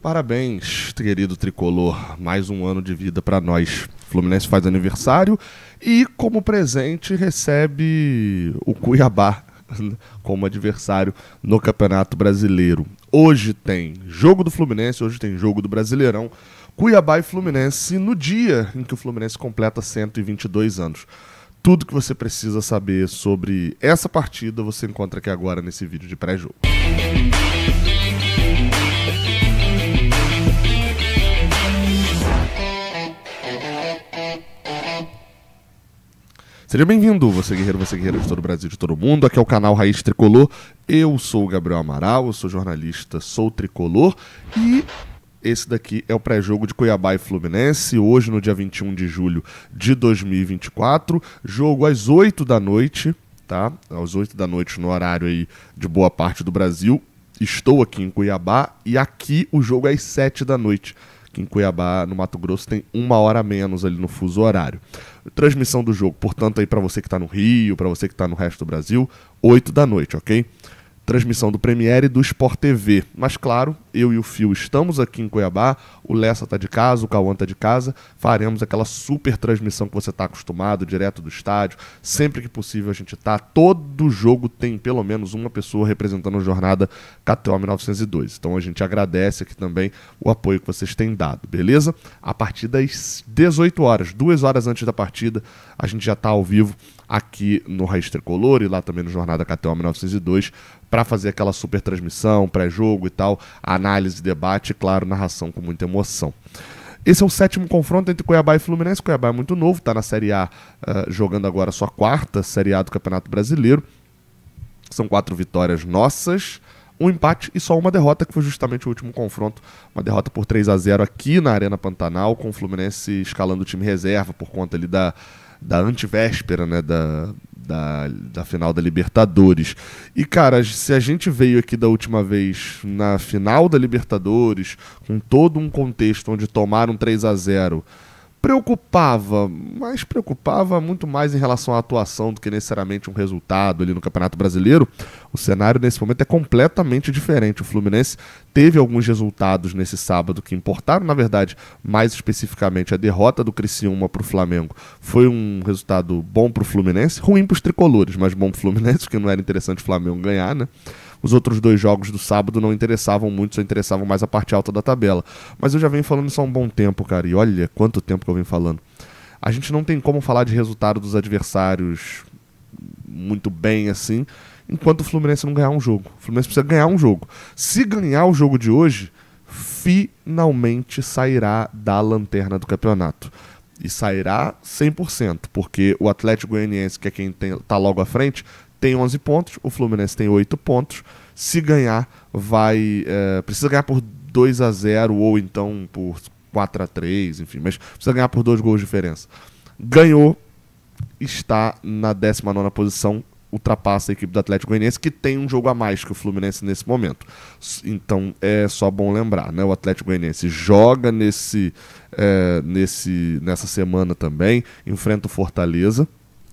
Parabéns, querido tricolor, mais um ano de vida para nós. O Fluminense faz aniversário e, como presente, recebe o Cuiabá como adversário no Campeonato Brasileiro. Hoje tem jogo do Fluminense, hoje tem jogo do Brasileirão. Cuiabá e Fluminense no dia em que o Fluminense completa 122 anos. Tudo que você precisa saber sobre essa partida você encontra aqui agora nesse vídeo de pré-jogo. Seja bem-vindo, você guerreira de todo o Brasil, de todo mundo. Aqui é o canal Raiz Tricolor. Eu sou o Gabriel Amaral, eu sou jornalista, sou tricolor. E esse daqui é o pré-jogo de Cuiabá e Fluminense, hoje no dia 21 de julho de 2024. Jogo às 8 da noite, tá? Às 8 da noite no horário aí de boa parte do Brasil. Estou aqui em Cuiabá e aqui o jogo é às 7 da noite. Aqui em Cuiabá, no Mato Grosso, tem uma hora a menos ali no fuso horário. Transmissão do jogo, portanto, aí para você que está no Rio, para você que está no resto do Brasil, 8 da noite, ok? Transmissão do Premiere e do Sport TV. Mas claro, eu e o Fio estamos aqui em Cuiabá, o Lessa está de casa, o Cauã está de casa, faremos aquela super transmissão que você está acostumado, direto do estádio, sempre que possível a gente está. Todo jogo tem pelo menos uma pessoa representando a jornada KTO 1902. Então a gente agradece aqui também o apoio que vocês têm dado, beleza? A partir das 18 horas, 2 horas antes da partida, a gente já está ao vivo aqui no Raiz Tricolor e lá também no Jornada KTO 1902 para fazer aquela super transmissão, pré-jogo e tal, análise, debate e, claro, narração com muita emoção. Esse é o 7º confronto entre Cuiabá e Fluminense. Cuiabá é muito novo, está na Série A, jogando agora a sua 4ª Série A do Campeonato Brasileiro. São 4 vitórias nossas, um empate e só uma derrota, que foi justamente o último confronto. Uma derrota por 3-0 aqui na Arena Pantanal, com o Fluminense escalando o time reserva por conta ali da antivéspera, né, da final da Libertadores. E, cara, se a gente veio aqui da última vez na final da Libertadores, com todo um contexto onde tomaram 3-0, preocupava, mas preocupava muito mais em relação à atuação do que necessariamente um resultado ali no Campeonato Brasileiro. O cenário nesse momento é completamente diferente. O Fluminense teve alguns resultados nesse sábado que importaram, na verdade, mais especificamente a derrota do Criciúma para o Flamengo. Foi um resultado bom para o Fluminense, ruim para os tricolores, mas bom para o Fluminense, porque não era interessante o Flamengo ganhar, né? Os outros 2 jogos do sábado não interessavam muito, só interessavam mais a parte alta da tabela. Mas eu já venho falando isso há um bom tempo, cara, e olha quanto tempo que eu venho falando. A gente não tem como falar de resultado dos adversários muito bem assim, enquanto o Fluminense não ganhar um jogo. O Fluminense precisa ganhar um jogo. Se ganhar o jogo de hoje, finalmente sairá da lanterna do campeonato. E sairá 100%, porque o Atlético Goianiense, que é quem está logo à frente, tem 11 pontos, o Fluminense tem 8 pontos. Se ganhar, precisa ganhar por 2-0 ou então por 4-3, enfim, mas precisa ganhar por 2 gols de diferença. Ganhou, está na 19ª posição, ultrapassa a equipe do Atlético Goianiense, que tem um jogo a mais que o Fluminense nesse momento. Então é só bom lembrar, né? O Atlético Goianiense joga nessa semana também, enfrenta o Fortaleza.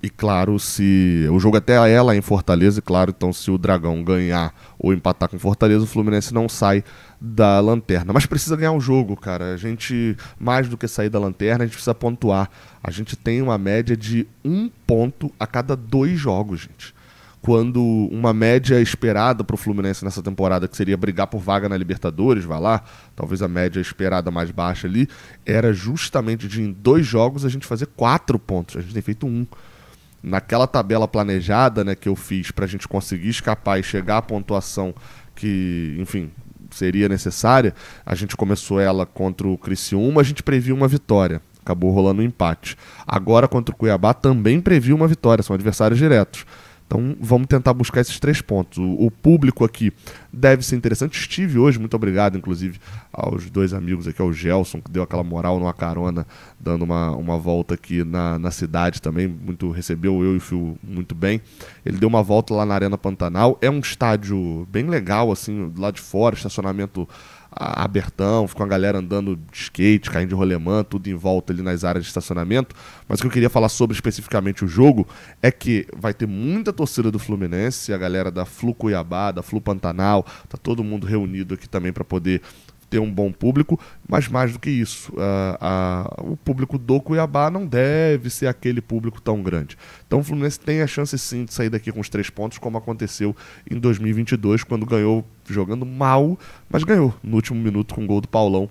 E claro, se o jogo até é lá em Fortaleza, e claro, então se o Dragão ganhar ou empatar com Fortaleza, o Fluminense não sai da lanterna. Mas precisa ganhar um jogo, cara. A gente, mais do que sair da lanterna, a gente precisa pontuar. A gente tem uma média de 1 ponto a cada 2 jogos, gente. Quando uma média esperada para o Fluminense nessa temporada, que seria brigar por vaga na Libertadores, vai lá, talvez a média esperada mais baixa ali, era justamente de em 2 jogos a gente fazer 4 pontos. A gente tem feito 1. Naquela tabela planejada, né, que eu fiz para a gente conseguir escapar e chegar à pontuação que, enfim, seria necessária, a gente começou ela contra o Criciúma, a gente previu uma vitória, acabou rolando um empate. Agora contra o Cuiabá também previu uma vitória, são adversários diretos. Então vamos tentar buscar esses 3 pontos. O público aqui deve ser interessante. Estive hoje, muito obrigado, inclusive, aos 2 amigos aqui, ao Gelson, que deu aquela moral numa carona, dando uma volta aqui na cidade também. Recebeu eu e o Fio muito bem. Ele deu uma volta lá na Arena Pantanal. É um estádio bem legal, assim, do lado de fora, estacionamento abertão, ficou a galera andando de skate, caindo de rolemã, tudo em volta ali nas áreas de estacionamento. Mas o que eu queria falar sobre especificamente o jogo é que vai ter muita torcida do Fluminense, a galera da Flu Cuiabá, da Flu Pantanal, tá todo mundo reunido aqui também para poder ter um bom público, mas mais do que isso, o público do Cuiabá não deve ser aquele público tão grande. Então o Fluminense tem a chance sim de sair daqui com os 3 pontos, como aconteceu em 2022, quando ganhou jogando mal, mas ganhou no último minuto com o gol do Paulão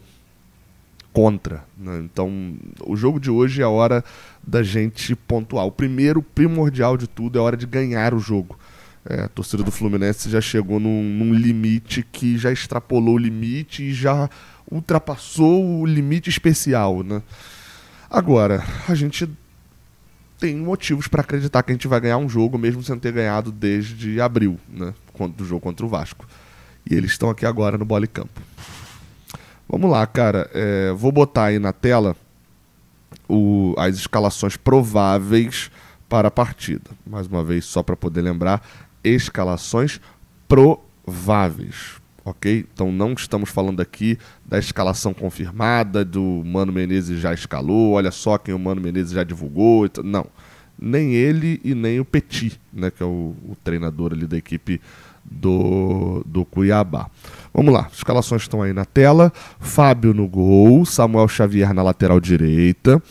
contra, né? Então o jogo de hoje é a hora da gente pontuar. O primeiro primordial de tudo é a hora de ganhar o jogo. A torcida do Fluminense já chegou num limite que já extrapolou o limite e já ultrapassou o limite especial, né? Agora, a gente tem motivos para acreditar que a gente vai ganhar um jogo, mesmo sem ter ganhado desde abril, né? Do jogo contra o Vasco. E eles estão aqui agora no Bola e Campo. Vamos lá, cara. Vou botar aí na tela as escalações prováveis para a partida. Mais uma vez, só para poder lembrar, escalações prováveis, ok? Então não estamos falando aqui da escalação confirmada, do Mano Menezes já escalou, olha só quem o Mano Menezes já divulgou. Não, nem ele e nem o Petit, né, que é o treinador ali da equipe do Cuiabá. Vamos lá, as escalações estão aí na tela. Fábio no gol, Samuel Xavier na lateral direita,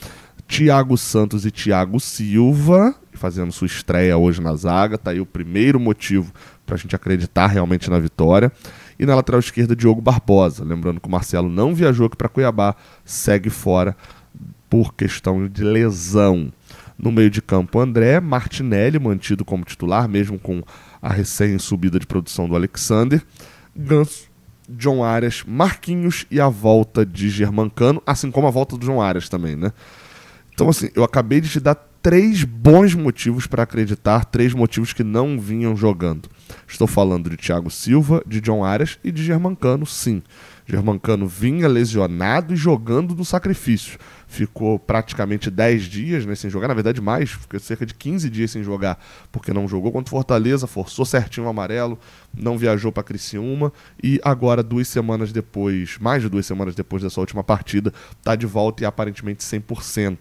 Thiago Santos e Thiago Silva fazendo sua estreia hoje na zaga. Tá aí o primeiro motivo para a gente acreditar realmente na vitória. E na lateral esquerda, Diogo Barbosa. Lembrando que o Marcelo não viajou aqui para Cuiabá, segue fora por questão de lesão. No meio de campo, André Martinelli, mantido como titular, mesmo com a recém-subida de produção do Alexander. Ganso, John Arias, Marquinhos e a volta de Germancano, assim como a volta do John Arias também, né? Então, assim, eu acabei de te dar 3 bons motivos para acreditar, 3 motivos que não vinham jogando. Estou falando de Thiago Silva, de John Arias e de Germancano, sim. Germancano vinha lesionado e jogando no sacrifício. Ficou praticamente 10 dias, né, sem jogar, na verdade mais, ficou cerca de 15 dias sem jogar, porque não jogou contra o Fortaleza, forçou certinho o amarelo, não viajou para Criciúma e agora 2 semanas depois, mais de 2 semanas depois dessa última partida, está de volta e aparentemente 100%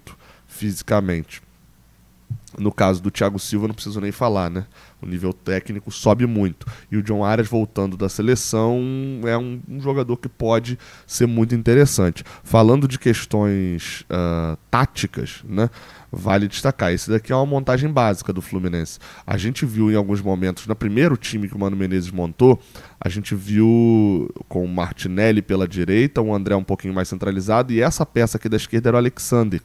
fisicamente. No caso do Thiago Silva, não preciso nem falar, né? O nível técnico sobe muito. E o John Arias, voltando da seleção, é um jogador que pode ser muito interessante. Falando de questões táticas, né? Vale destacar, esse daqui é uma montagem básica do Fluminense. A gente viu em alguns momentos, no primeiro time que o Mano Menezes montou, a gente viu com o Martinelli pela direita, o André um pouquinho mais centralizado, e essa peça aqui da esquerda era o Alexander.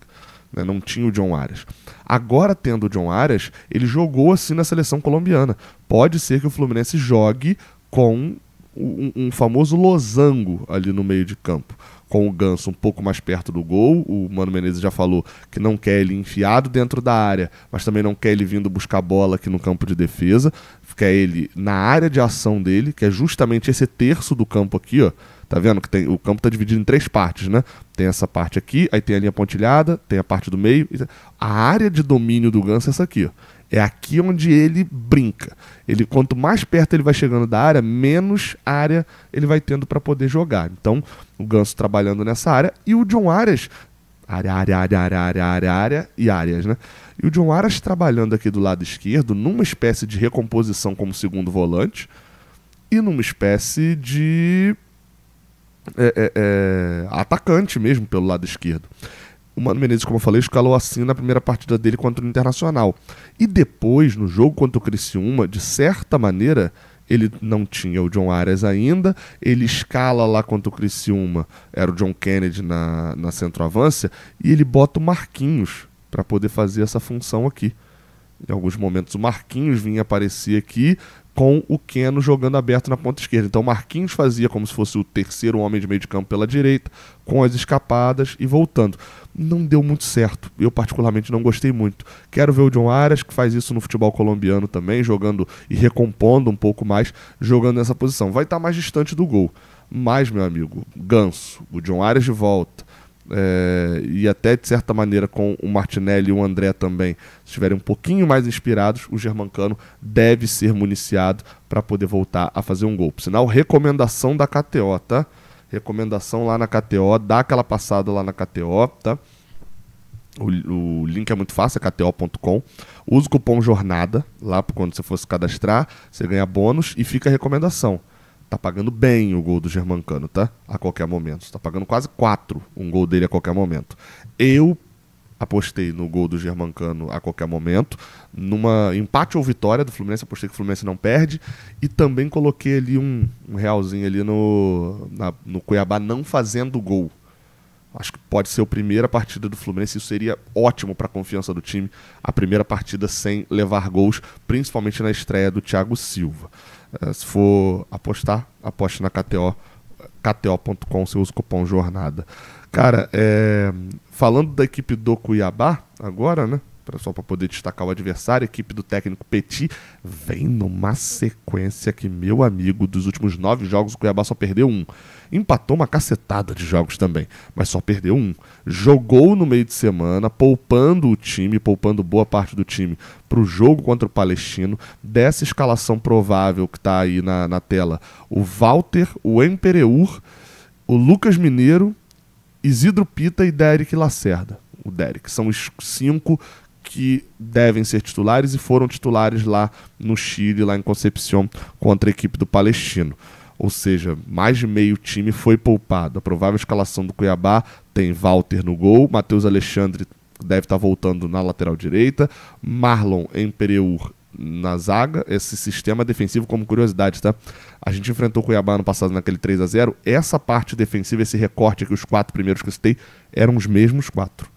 Não tinha o John Arias. Agora, tendo o John Arias, ele jogou assim na seleção colombiana. Pode ser que o Fluminense jogue com um famoso losango ali no meio de campo, com o Ganso um pouco mais perto do gol. O Mano Menezes já falou que não quer ele enfiado dentro da área, mas também não quer ele vindo buscar bola aqui no campo de defesa. Quer ele na área de ação dele, que é justamente esse terço do campo aqui, ó. Tá vendo que o campo está dividido em 3 partes, né? Tem essa parte aqui, aí tem a linha pontilhada, tem a parte do meio. A área de domínio do Ganso é essa aqui, ó. É aqui onde ele brinca. Quanto mais perto ele vai chegando da área, menos área ele vai tendo para poder jogar. Então, o Ganso trabalhando nessa área e o John Arias, área e áreas, né? E o John Arias trabalhando aqui do lado esquerdo, numa espécie de recomposição como segundo volante e numa espécie de atacante mesmo pelo lado esquerdo. O Mano Menezes, como eu falei, escalou assim na primeira partida dele contra o Internacional. E depois, no jogo contra o Criciúma, de certa maneira, ele não tinha o John Arias ainda, ele escala lá contra o Criciúma, era o John Kennedy na centroavância, e ele bota o Marquinhos para poder fazer essa função aqui. Em alguns momentos o Marquinhos vinha aparecer aqui com o Keno jogando aberto na ponta esquerda. Então o Marquinhos fazia como se fosse o terceiro homem de meio de campo pela direita, com as escapadas e voltando. Não deu muito certo. Eu particularmente não gostei muito. Quero ver o John Arias, que faz isso no futebol colombiano também, jogando e recompondo um pouco mais, jogando nessa posição. Vai estar mais distante do gol. Mas, meu amigo, Ganso, o John Arias de volta, e até de certa maneira com o Martinelli e o André também, se estiverem um pouquinho mais inspirados, o Germancano deve ser municiado para poder voltar a fazer um gol. Por sinal, recomendação da KTO, tá? Recomendação lá na KTO, dá aquela passada lá na KTO, tá? O link é muito fácil, é kto.com. Usa o cupom JORNADA lá quando você for se cadastrar, você ganha bônus e fica a recomendação. Tá pagando bem o gol do Germancano, tá? A qualquer momento. Tá pagando quase 4 um gol dele a qualquer momento. Eu apostei no gol do Germancano a qualquer momento, numa empate ou vitória do Fluminense, apostei que o Fluminense não perde, e também coloquei ali um realzinho ali no Cuiabá não fazendo gol. Acho que pode ser a primeira partida do Fluminense, isso seria ótimo para a confiança do time, a primeira partida sem levar gols, principalmente na estreia do Thiago Silva. Se for apostar, aposte na KTO, kto.com, você usa o cupom JORNADA. Cara, falando da equipe do Cuiabá, agora, né? Só para poder destacar o adversário, a equipe do técnico Petit vem numa sequência que, meu amigo, dos últimos 9 jogos, o Cuiabá só perdeu 1. Empatou uma cacetada de jogos também, mas só perdeu 1. Jogou no meio de semana, poupando o time, poupando boa parte do time para o jogo contra o Palestino. Dessa escalação provável que está aí na tela, o Walter, o Empereur, o Lucas Mineiro, Isidro Pita e Derek Lacerda. O Derek, são os 5 que devem ser titulares e foram titulares lá no Chile, lá em Concepción, contra a equipe do Palestino. Ou seja, mais de meio time foi poupado. A provável escalação do Cuiabá tem Walter no gol, Matheus Alexandre deve estar voltando na lateral direita, Marlon Empereur na zaga. Esse sistema defensivo, como curiosidade, tá? A gente enfrentou o Cuiabá no passado naquele 3-0. Essa parte defensiva, esse recorte aqui, os 4 primeiros que eu citei, eram os mesmos 4.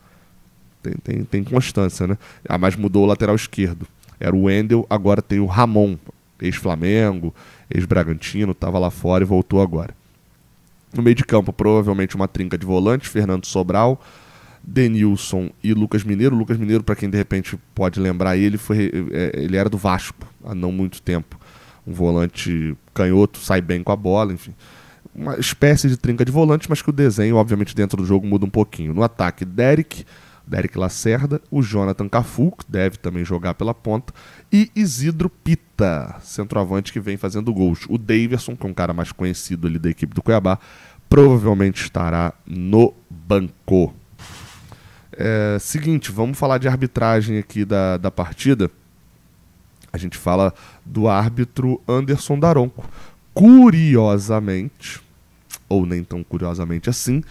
Tem constância, né? Mas mudou o lateral esquerdo. Era o Wendel, agora tem o Ramon, ex-Flamengo, ex-Bragantino, estava lá fora e voltou agora. No meio de campo, provavelmente uma trinca de volantes, Fernando Sobral, Denilson e Lucas Mineiro. Lucas Mineiro, para quem de repente pode lembrar, ele era do Vasco há não muito tempo. Um volante canhoto, sai bem com a bola, enfim. Uma espécie de trinca de volantes, mas que o desenho, obviamente, dentro do jogo muda um pouquinho. No ataque, Derek Lacerda, o Jonathan Cafu, que deve também jogar pela ponta, e Isidro Pita, centroavante que vem fazendo gols. O Daverson, que é um cara mais conhecido ali da equipe do Cuiabá, provavelmente estará no banco. Seguinte, vamos falar de arbitragem aqui da partida. A gente fala do árbitro Anderson Daronco. Curiosamente, ou nem tão curiosamente assim,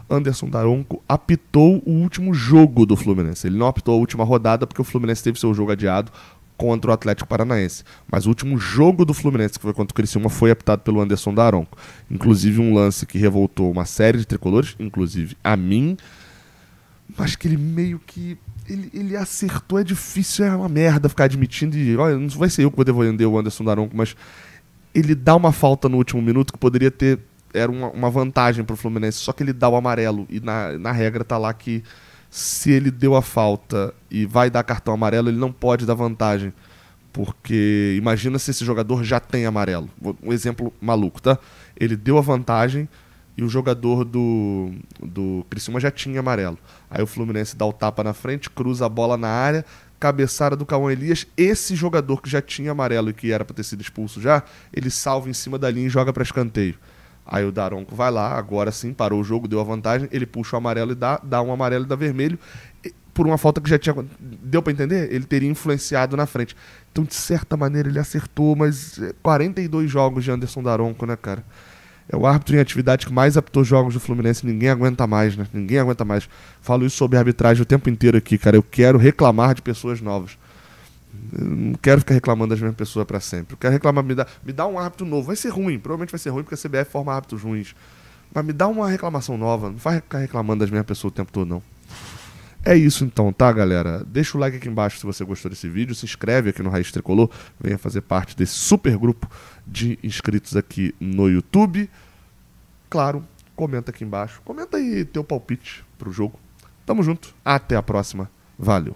Anderson Daronco apitou o último jogo do Fluminense. Ele não apitou a última rodada porque o Fluminense teve seu jogo adiado contra o Atlético Paranaense. Mas o último jogo do Fluminense, que foi contra o Criciúma, foi apitado pelo Anderson Daronco. Inclusive um lance que revoltou uma série de tricolores, inclusive a mim. Mas que ele meio que... Ele acertou, é difícil, é uma merda ficar admitindo. E olha, não vai ser eu que vou defender o Anderson Daronco, mas ele dá uma falta no último minuto que poderia ter... Era uma vantagem para o Fluminense, só que ele dá o amarelo. E na regra tá lá que se ele deu a falta e vai dar cartão amarelo, ele não pode dar vantagem. Porque imagina se esse jogador já tem amarelo. Um exemplo maluco, tá? Ele deu a vantagem e o jogador do Criciúma já tinha amarelo. Aí o Fluminense dá o tapa na frente, cruza a bola na área, cabeçada do Cauã Elias. Esse jogador que já tinha amarelo e que era para ter sido expulso já, ele salva em cima da linha e joga para escanteio. Aí o Daronco vai lá, agora sim, parou o jogo, deu a vantagem, ele puxa o amarelo e dá um amarelo e dá vermelho, por uma falta que já tinha... Deu pra entender? Ele teria influenciado na frente. Então, de certa maneira, ele acertou, mas 42 jogos de Anderson Daronco, né, cara? É o árbitro em atividade que mais apitou jogos do Fluminense, ninguém aguenta mais, né? Ninguém aguenta mais. Falo isso sobre arbitragem o tempo inteiro aqui, cara. Eu quero reclamar de pessoas novas. Eu não quero ficar reclamando das mesmas pessoas para sempre. Eu quero reclamar, me dá um árbitro novo. Vai ser ruim, provavelmente vai ser ruim porque a CBF forma árbitros ruins. Mas me dá uma reclamação nova. Não vai ficar reclamando das mesmas pessoas o tempo todo, não. É isso então, tá, galera? Deixa o like aqui embaixo se você gostou desse vídeo. Se inscreve aqui no Raiz Tricolor. Venha fazer parte desse super grupo de inscritos aqui no YouTube. Claro, comenta aqui embaixo. Comenta aí teu palpite pro jogo. Tamo junto. Até a próxima. Valeu.